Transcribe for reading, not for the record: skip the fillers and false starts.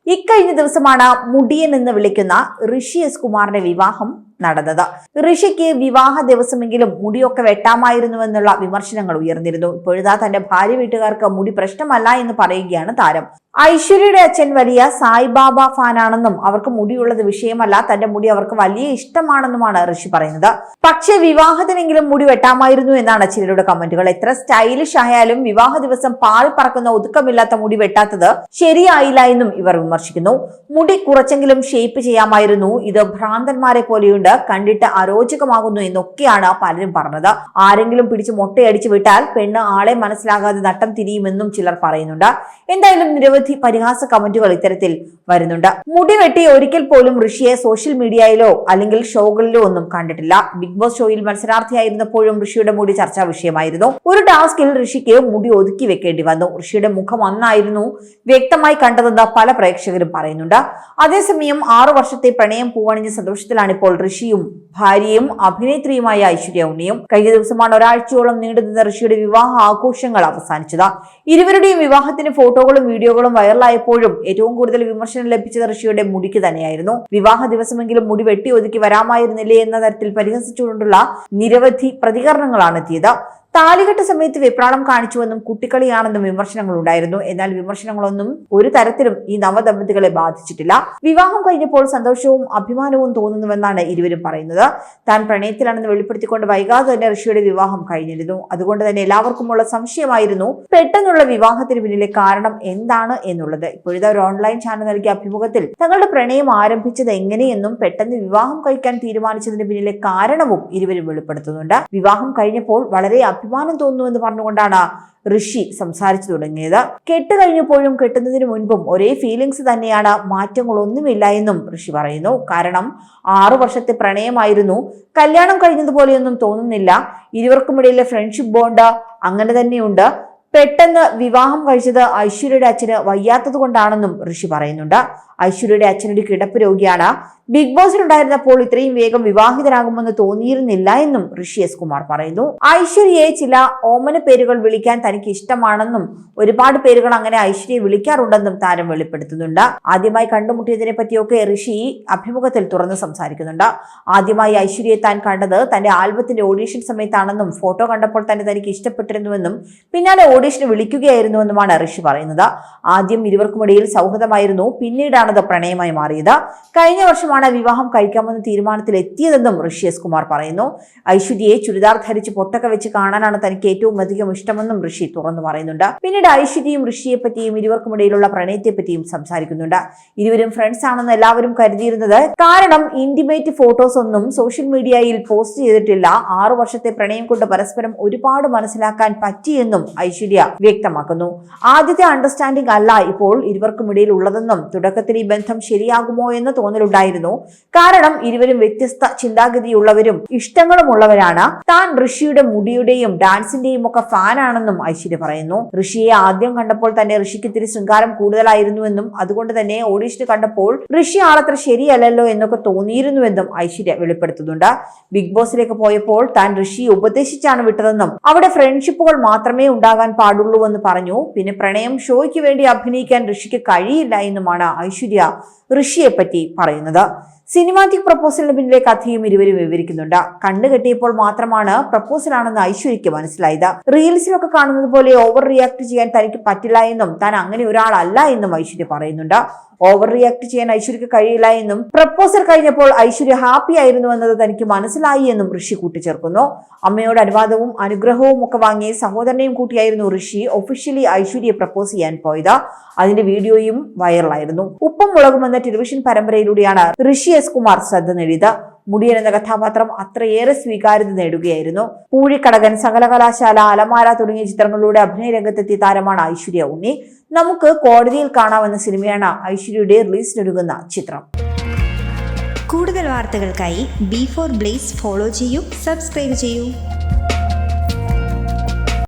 ഇക്കഴിഞ്ഞ ദിവസമാണ് മുടിയൻ എന്ന് വിളിക്കുന്ന ഋഷി എസ് കുമാറിന്റെ വിവാഹം നടന്നത്. ഋഷിക്ക് വിവാഹ ദിവസമെങ്കിലും മുടിയൊക്കെ വെട്ടാമായിരുന്നുവെന്നുള്ള വിമർശനങ്ങൾ ഉയർന്നിരുന്നു. ഇപ്പോഴാ തന്റെ ഭാര്യ വീട്ടുകാർക്ക് മുടി പ്രശ്നമല്ല എന്ന് പറയുകയാണ് താരം. ഐശ്വര്യയുടെ അച്ഛൻ വലിയ സായിബാബ ഫാനാണെന്നും അവർക്ക് മുടിയുള്ളത് വിഷയമല്ല, തന്റെ മുടി അവർക്ക് വലിയ ഇഷ്ടമാണെന്നുമാണ് ഋഷി പറയുന്നത്. പക്ഷേ വിവാഹത്തിനെങ്കിലും മുടി വെട്ടാമായിരുന്നു എന്നാണ് ചിലരുടെ കമന്റുകൾ. എത്ര സ്റ്റൈലിഷ് ആയാലും വിവാഹ ദിവസം പാൽ പറക്കുന്ന ഒതുക്കമില്ലാത്ത മുടി വെട്ടാത്തത് ശരിയായില്ല എന്നും ഇവർ വിമർശിക്കുന്നു. മുടി കുറച്ചെങ്കിലും ഷേപ്പ് ചെയ്യാമായിരുന്നു, ഇത് ഭ്രാന്തന്മാരെ പോലെയുണ്ട്, കണ്ടിട്ട് അരോചകമാകുന്നു എന്നൊക്കെയാണ് പലരും പറഞ്ഞത്. ആരെങ്കിലും പിടിച്ച് മൊട്ടയടിച്ചു വിട്ടാൽ പെണ്ണ് ആളെ മനസ്സിലാകാതെ നട്ടം തിരിയുമെന്നും ചിലർ പറയുന്നുണ്ട്. എന്തായാലും നിരവധി പരിഹാസ കമന്റുകൾ ഇത്തരത്തിൽ വരുന്നുണ്ട്. മുടി വെട്ടി ഒരിക്കൽ പോലും ഋഷിയെ സോഷ്യൽ മീഡിയയിലോ അല്ലെങ്കിൽ ഷോകളിലോ ഒന്നും കണ്ടിട്ടില്ല. ബിഗ് ബോസ് ഷോയിൽ മത്സരാർത്ഥിയായിരുന്നപ്പോഴും ഋഷിയുടെ മുടി ചർച്ചാ വിഷയമായിരുന്നു. ഒരു ടാസ്കിൽ ഋഷിക്ക് മുടി ഒതുക്കി വെക്കേണ്ടി വന്നു. ഋഷിയുടെ മുഖം അന്നായിരുന്നു വ്യക്തമായി കണ്ടതെന്ന് പല പ്രേക്ഷകരും പറയുന്നുണ്ട്. അതേസമയം 6 വർഷത്തെ പ്രണയം പൂവണിഞ്ഞ സന്തോഷത്തിലാണ് ഇപ്പോൾ ഋഷിയും ഭാര്യയും അഭിനേത്രിയുമായ ഐശ്വര്യ ഉണ്ണിയും. കഴിഞ്ഞ ദിവസമാണ് ഒരാഴ്ചയോളം നീണ്ടുനിന്ന ഋഷിയുടെ വിവാഹ ആഘോഷങ്ങൾ അവസാനിച്ചത്. ഇരുവരുടെയും വിവാഹത്തിന് ഫോട്ടോകളും വീഡിയോകളും വൈറലായപ്പോഴും ഏറ്റവും കൂടുതൽ വിമർശനം ലഭിച്ചത് ഋഷിയുടെ മുടിക്ക് തന്നെയായിരുന്നു. വിവാഹ ദിവസമെങ്കിലും മുടി വെട്ടി ഒതുക്കി വരാമായിരുന്നില്ലേ എന്ന തരത്തിൽ പരിഹസിച്ചുകൊണ്ടുള്ള നിരവധി പ്രതികരണങ്ങളാണ് എത്തിയത്. താലികെട്ട സമയത്ത് വെപ്രാളം കാണിച്ചുവെന്നും കുട്ടിക്കളിയാണെന്നും വിമർശനങ്ങൾ ഉണ്ടായിരുന്നു. എന്നാൽ വിമർശനങ്ങളൊന്നും ഒരു തരത്തിലും ഈ നവദമ്പതികളെ ബാധിച്ചിട്ടില്ല. വിവാഹം കഴിഞ്ഞപ്പോൾ സന്തോഷവും അഭിമാനവും തോന്നുന്നുവെന്നാണ് ഇരുവരും പറയുന്നത്. താൻ പ്രണയത്തിലാണെന്ന് വെളിപ്പെടുത്തിക്കൊണ്ട് വൈകാതെ തന്നെ ഋഷിയുടെ വിവാഹം കഴിഞ്ഞിരുന്നു. അതുകൊണ്ട് തന്നെ എല്ലാവർക്കുമുള്ള സംശയമായിരുന്നു പെട്ടെന്നുള്ള വിവാഹത്തിന് പിന്നിലെ കാരണം എന്താണ് എന്നുള്ളത്. ഇപ്പോഴത്തെ ഒരു ഓൺലൈൻ ചാനൽ നൽകിയ അഭിമുഖത്തിൽ തങ്ങളുടെ പ്രണയം ആരംഭിച്ചത് എങ്ങനെയെന്നും പെട്ടെന്ന് വിവാഹം കഴിക്കാൻ തീരുമാനിച്ചതിന് പിന്നിലെ കാരണവും ഇരുവരും വെളിപ്പെടുത്തുന്നുണ്ട്. വിവാഹം കഴിഞ്ഞപ്പോൾ വളരെ അഭിമാനം തോന്നുന്നുവെന്ന് പറഞ്ഞുകൊണ്ടാണ് ഋഷി സംസാരിച്ചു തുടങ്ങിയത്. കെട്ട് കഴിഞ്ഞപ്പോഴും കെട്ടുന്നതിന് മുൻപും ഒരേ ഫീലിങ്സ് തന്നെയാണ്, മാറ്റങ്ങളൊന്നുമില്ല എന്നും ഋഷി പറയുന്നു. കാരണം 6 വർഷത്തെ പ്രണയമായിരുന്നു, കല്യാണം കഴിഞ്ഞതുപോലെയൊന്നും തോന്നുന്നില്ല. ഇരുവർക്കുമിടയിലെ ഫ്രണ്ട്ഷിപ്പ് ബോണ്ട് അങ്ങനെ തന്നെയുണ്ട്. പെട്ടെന്ന് വിവാഹം കഴിച്ചത് ഐശ്വര്യയുടെ അച്ഛന് വയ്യാത്തത് കൊണ്ടാണെന്നും ഋഷി പറയുന്നുണ്ട്. ഐശ്വര്യയുടെ അച്ഛനൊരു കിടപ്പ് രോഗിയാണ്. ബിഗ് ബോസിലുണ്ടായിരുന്നപ്പോൾ ഇത്രയും വേഗം വിവാഹിതരാകുമെന്ന് തോന്നിയിരുന്നില്ല എന്നും ഋഷി എസ് കുമാർ പറയുന്നു. ഐശ്വര്യയെ ചില ഓമന പേരുകൾ വിളിക്കാൻ തനിക്ക് ഇഷ്ടമാണെന്നും ഒരുപാട് പേരുകൾ അങ്ങനെ ഐശ്വര്യയെ വിളിക്കാറുണ്ടെന്നും താരം വെളിപ്പെടുത്തുന്നുണ്ട്. ആദ്യമായി കണ്ടുമുട്ടിയതിനെ പറ്റിയൊക്കെ ഋഷി അഭിമുഖത്തിൽ തുറന്ന് സംസാരിക്കുന്നുണ്ട്. ആദ്യമായി ഐശ്വര്യയെ താൻ കണ്ടത് തന്റെ ആൽബത്തിന്റെ ഓഡീഷൻ സമയത്താണെന്നും ഫോട്ടോ കണ്ടപ്പോൾ തന്നെ തനിക്ക് ഇഷ്ടപ്പെട്ടിരുന്നുവെന്നും പിന്നാലെ ഓഡീഷന് വിളിക്കുകയായിരുന്നുവെന്നുമാണ് ഋഷി പറയുന്നത്. ആദ്യം ഇരുവർക്കുമിടയിൽ സൗഹൃദമായിരുന്നു, പിന്നീടാണത് പ്രണയമായി മാറിയത്. കഴിഞ്ഞ വർഷമാണ് വിവാഹം കഴിക്കാമെന്ന തീരുമാനത്തിൽ എത്തിയതെന്നും ഋഷി എസ് കുമാർ പറയുന്നു. ഐശ്വര്യയെ ചുരിദാർ ധരിച്ച് പൊട്ടൊക്കെ വെച്ച് കാണാനാണ് തനിക്ക് ഏറ്റവും അധികം ഇഷ്ടമെന്നും ഋഷി തുറന്നു പറയുന്നുണ്ട്. പിന്നീട് ഐശ്വര്യയും ഋഷിയെ പറ്റിയും ഇരുവർക്കുമിടയിലുള്ള പ്രണയത്തെ പറ്റിയും സംസാരിക്കുന്നുണ്ട്. ഇരുവരും ഫ്രണ്ട്സ് ആണെന്ന് എല്ലാവരും കരുതിയിരുന്നത്. കാരണം ഇന്റിമേറ്റ് ഫോട്ടോസ് ഒന്നും സോഷ്യൽ മീഡിയയിൽ പോസ്റ്റ് ചെയ്തിട്ടില്ല. 6 വർഷത്തെ പ്രണയം കൊണ്ട് പരസ്പരം ഒരുപാട് മനസ്സിലാക്കാൻ പറ്റിയെന്നും ഐശ്വര്യ വ്യക്തമാക്കുന്നു. ആദ്യത്തെ അണ്ടർസ്റ്റാൻഡിംഗ് അല്ല ഇപ്പോൾ ഇരുവർക്കുമിടയിൽ ഉള്ളതെന്നും തുടക്കത്തിൽ ഈ ബന്ധം ശരിയാകുമോ എന്ന് തോന്നലുണ്ടായിരുന്നു. കാരണം ഇരുവരും വ്യത്യസ്ത ചിന്താഗതിയുള്ളവരും ഇഷ്ടങ്ങളുമുള്ളവരാണ്. താൻ ഋഷിയുടെ മുടിയുടെയും ഡാൻസിന്റെയും ഒക്കെ ഫാനാണെന്നും ഐശ്വര്യ പറയുന്നു. ഋഷിയെ ആദ്യം കണ്ടപ്പോൾ തന്നെ ഋഷിക്ക് ഇത്തിരി ശൃംഗാരം കൂടുതലായിരുന്നുവെന്നും അതുകൊണ്ട് തന്നെ ഓഡീഷന് കണ്ടപ്പോൾ ഋഷി ആളത്ര ശരിയല്ലല്ലോ എന്നൊക്കെ തോന്നിയിരുന്നുവെന്നും ഐശ്വര്യ വെളിപ്പെടുത്തുന്നുണ്ട്. ബിഗ് ബോസിലേക്ക് പോയപ്പോൾ താൻ ഋഷിയെ ഉപദേശിച്ചാണ് വിട്ടതെന്നും അവിടെ ഫ്രണ്ട്ഷിപ്പുകൾ മാത്രമേ ഉണ്ടാകാൻ പാടുള്ളൂവെന്ന് പറഞ്ഞു. പിന്നെ പ്രണയം ഷോയ്ക്ക് വേണ്ടി അഭിനയിക്കാൻ ഋഷിക്ക് കഴിയില്ല എന്നുമാണ് ഐശ്വര്യ ഋഷിയെ പറ്റി പറയുന്നത്. സിനിമാറ്റിക് പ്രപ്പോസലിന് പിന്നിലെ കഥയും ഇരുവരും വിവരിക്കുന്നുണ്ട്. കണ്ണു കെട്ടിയപ്പോൾ മാത്രമാണ് പ്രപ്പോസലാണെന്ന് ഐശ്വര്യയ്ക്ക് മനസ്സിലായത്. റീൽസിലൊക്കെ കാണുന്നത് പോലെ ഓവർ റിയാക്ട് ചെയ്യാൻ തനിക്ക് പറ്റില്ല എന്നും താൻ അങ്ങനെ ഒരാളല്ല എന്നും ഐശ്വര്യ പറയുന്നുണ്ട്. ഓവർ റിയാക്ട് ചെയ്യാൻ ഐശ്വര്യക്ക് കഴിയില്ല എന്നും പ്രപ്പോസൽ കഴിഞ്ഞപ്പോൾ ഐശ്വര്യ ഹാപ്പി ആയിരുന്നു എന്നത് തനിക്ക് മനസ്സിലായി എന്നും ഋഷി കൂട്ടിച്ചേർക്കുന്നു. അമ്മയോട് അനുവാദവും അനുഗ്രഹവും ഒക്കെ വാങ്ങി സഹോദരനെയും കൂട്ടിയായിരുന്നു ഋഷി ഒഫീഷ്യലി ഐശ്വര്യയെ പ്രപ്പോസ് ചെയ്യാൻ പോയത്. അതിന്റെ വീഡിയോയും വൈറലായിരുന്നു. ഉപ്പും മുളകും എന്ന ടെലിവിഷൻ പരമ്പരയിലൂടെയാണ് ഋഷി എസ് കുമാർ ശ്രദ്ധ നേടിയത്. മുടിയൻ എന്ന കഥാപാത്രം അത്രയേറെ സ്വീകാര്യത നേടുകയായിരുന്നു. പൂഴിക്കടകൻ, സകലകലാശാല, അലമാര തുടങ്ങിയ ചിത്രങ്ങളിലൂടെ അഭിനയ രംഗത്തെത്തിയ താരമാണ് ഐശ്വര്യ ഉണ്ണി. നമുക്ക് കോടതിയിൽ കാണാമെന്ന സിനിമയാണ് ഐശ്വര്യയുടെ റിലീസിനൊരുങ്ങുന്ന ചിത്രം. കൂടുതൽ വാർത്തകൾക്കായി B4 Blaze ഫോളോ ചെയ്യൂ, സബ്സ്ക്രൈബ് ചെയ്യൂ.